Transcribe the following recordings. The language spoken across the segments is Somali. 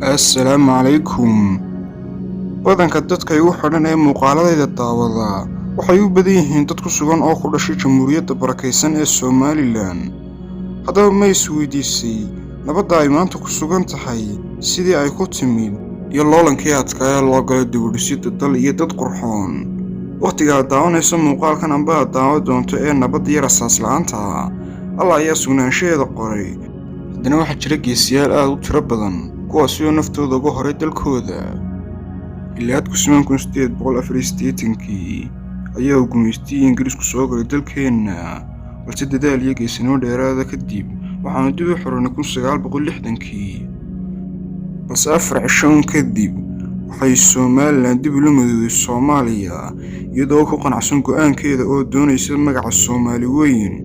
Assalaamu calaykum. Badanka dadka igu xidhan ee muuqaaladayda daawada waxay u badan yihiin dad ku sugan oo ku dhashay Jamhuuriyadda Barakeysan ee Somalilan. Haddaba ma isweydiisay nabadda ay maanta ku sugan tahay sidii ay ku timid iyo loolankii adkaa ee loo galay dib u dhisidda dal iyo dad qurxoon. Waqtiga aad daawanayso muuqaalkan amba aad daawan doonto ee nabadda iyo rasaas la'aanta Allah ayaa sugnaanshaheeda qoray. Haddana waxaa jira geesiyaal aad u tiro badan kuwaasi oo naftooda uga horay dalkooda. Ilaa 1848 ayaa gumaystay Ingiriisku soo galay dalkeenna, balse dadaal iyo geesinimo dheeraada kadib waxaanu dib u xoroonay 1960. balse 4 cisho kadib waxay Somaliland dib ula midowday Soomaaliya iyadoo ku qanacsan go'aankeeda oo doonaysa magaca Soomaali weyn.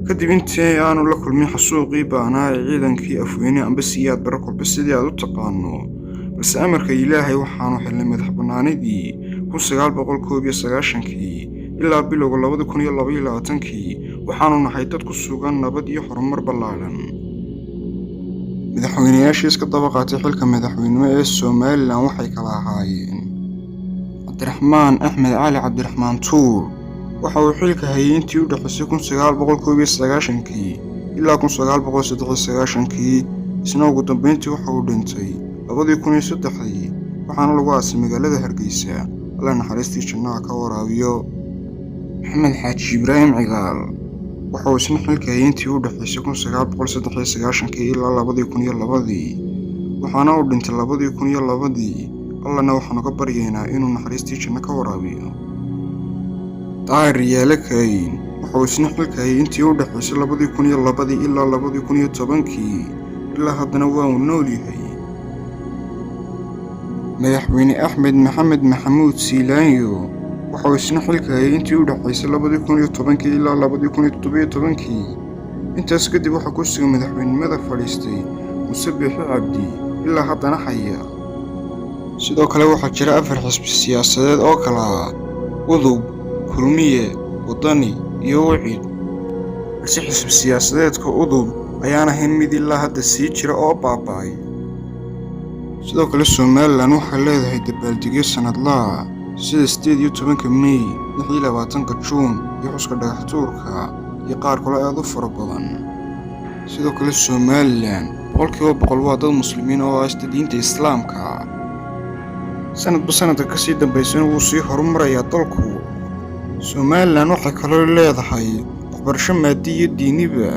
kadib intii aanu la kulmin xasuuqii baanaa ee ciidankii afweyne amba siyaad bara kolba sidii aad u taqaano, balse amarka Ilaahay waxaanu helnay madaxbannaanidii 1991 ilaa bilowga 2022 waxaanu nahay dad ku sugan nabad iyo horumar ballaaran. madaxweynayaashii iska daba qaatay xilka madaxweynimo ee Somaliland waxay kala ahaayeen Cabdiraxmaan Axmed Cali Cabdiraxmaan Tuur. waxa uu xilka hayay intii u dhaxaysay 1991 ilaa 1993. isna ugu dambeyntii waxa uu dhintay 2003 waxaana lagu aasay magaalada Hargeysa. Alla naxariistii jannaha ka waraabiyo. Maxamed Xaaji Ibraahim Cigaal waxa uu isna xilka hayay intii u dhaxaysay 1993 ilaa 2002 waxaana uu dhintay 2002. Allana waxaanu ka baryaynaa inuu naxariistii janno ka waraabiyo. Daahir Yaale Kaahin waxa uu isna xilka hayay intii u dhaxaysay 2002 ilaa 2010 ilaa haddana waa uu nool yahay. madaxweyne Axmed Maxamed Maxamuud Siilaanyo waxa uu isna xilka hayay intii u dhaxaysay 2010 ilaa 2017. intaas kadib waxa ku sugay madaxweynimada fadhiistay Muuse Biixi Cabdi ilaa haddana haya. sidoo kale waxaa jira 4 xisbi siyaasadeed oo kala ah Udub, Kulmiye, Wadani iyo Wicid. balse xisbi siyaasadeedka Udub ayaan ahayn mid ilaa hadda sii jira oo baaba'ay. sidoo kale Somaliland waxay leedahay dabaaldegyo sanadlaha sida 18 May, 26 Juun iyo xuska dhagaxtuurka iyo qaar kale aad u fara badan. sidoo kale Somaliland boqolkiiba waa dad muslimiin oo haysta diinta Islaamka. sanadba sanadka kasii dambeysana wuu sii horumarayaa dalku. Somaliland waxay kaloo leedahay waxbarasho maadi iyo diiniba.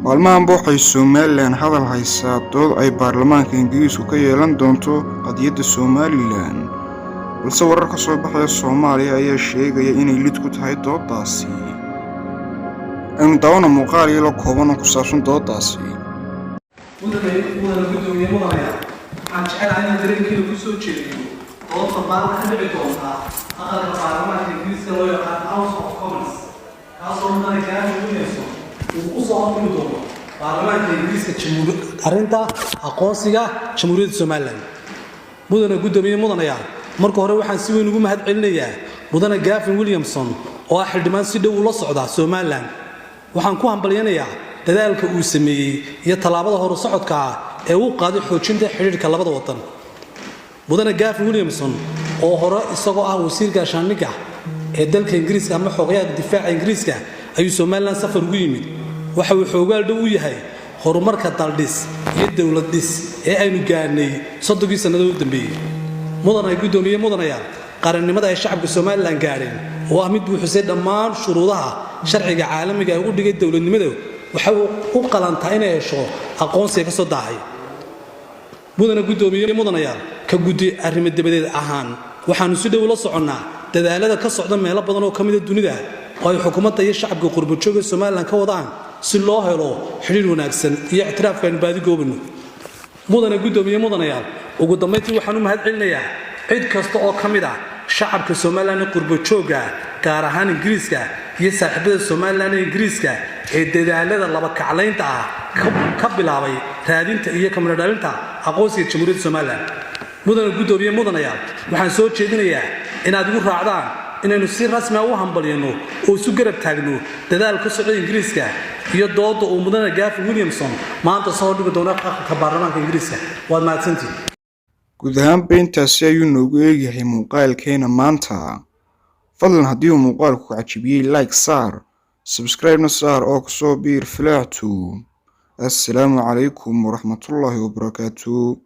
maalmahanba waxay Somaliland hadal haysaa dood ay baarlamaanka Ingiriisku ka yeelan doonto qadiyadda Somaliland, balse warar ka soo baxaya Soomaaliya ayaa sheegaya inay lid ku tahay doodaasi. aynu daawana muuqaal iyo la kooban oo ku saabsan doodaasi. waxaan jecelahay inaan dareenkeyga ku soo jeediyo doodda maanta ka dhici doonta aqalka baarlamaanka Ingiriiska loo yaqaan House of Commons, kaasoo mudane Gavin Williamson uu ku soo hormari doono baarlamaanka Ingiriiska arrinta aqoonsiga Jamhuuriyadda Somaliland. mudane guddoomiye mudanayaal, marka hore waxaan si weyn ugu mahadcelinayaa mudane Gavin Williamson oo ah xildhibaan si dhow ula socda Somaliland. waxaan ku hambalyanayaa dadaalka uu sameeyey iyo tallaabada hor socodka ah ee uu qaaday xoojinta xiriirka labada wadan. mudane Gavin Williamson oo hore isagoo ah wasiir gaashaandhigga ee dalka Ingiriiska ama xogayaha difaaca Ingiriiska ayuu Somaliland safar ugu yimid. waxa uu xoogaal dhow u yahay horumarka daldhis iyo dawlad dhis ee aynu gaarnay 30 sannadood u dambeeyay. mudane guddoomiye mudanayaal, qarannimada ay shacabka Somaliland gaareen oo ah mid buuxisay dhammaan shuruudaha sharciga caalamiga ee u dhigay dawladnimada waxa uu u qalantaa inay hesho aqoonsiga ka soo daahay. mudane guddoomiye mudanayaal, ka guddi arrimo dibadeed ahaan waxaanu si dhow la soconnaa dadaalada ka socda meelo badan oo ka mid ah dunida oo ay xukuumadda iyo shacabka qurbajooga Somaliland ka wadaan si loo helo xiriir wanaagsan iyo ictiraafka aynu baadi goobno. mudane guddoomiye mudanayaal, ugu dambeyntii waxaan u mahadcelinayaa cid kasta oo ka mid ah shacabka Somaliland ee qurbajooga gaar ahaan Ingiriiska iyo saaxiibada Somaliland ee Ingiriiska ee dadaalada laba kaclaynta ah ka bilaabay raadinta iyo kamira dhalinta aqoonsiga Jamhuuriyadda Somaliland. mudane guddoomiye mudanayaal, waxaan soo jeedinayaa inaad igu raacdaan inaynu si rasmi ah u hambalyeeno oo isu garab taagno dadaal ka socda Ingiriiska iyo dooda uu mudane Gavin Williamson maanta soo dhigi doona aqalka baarlamaanka Ingiriiska waad mahadsantihiin guud ahaanba intaasi ayuu noogu eegyahay muuqaalkeena maanta fadlan haddii uu muuqaalku ku cajabiyey like saar subscribe na saar oo kusoo biir filaactu assalaamu calaykum waraxmatullaahi wabarakaatuh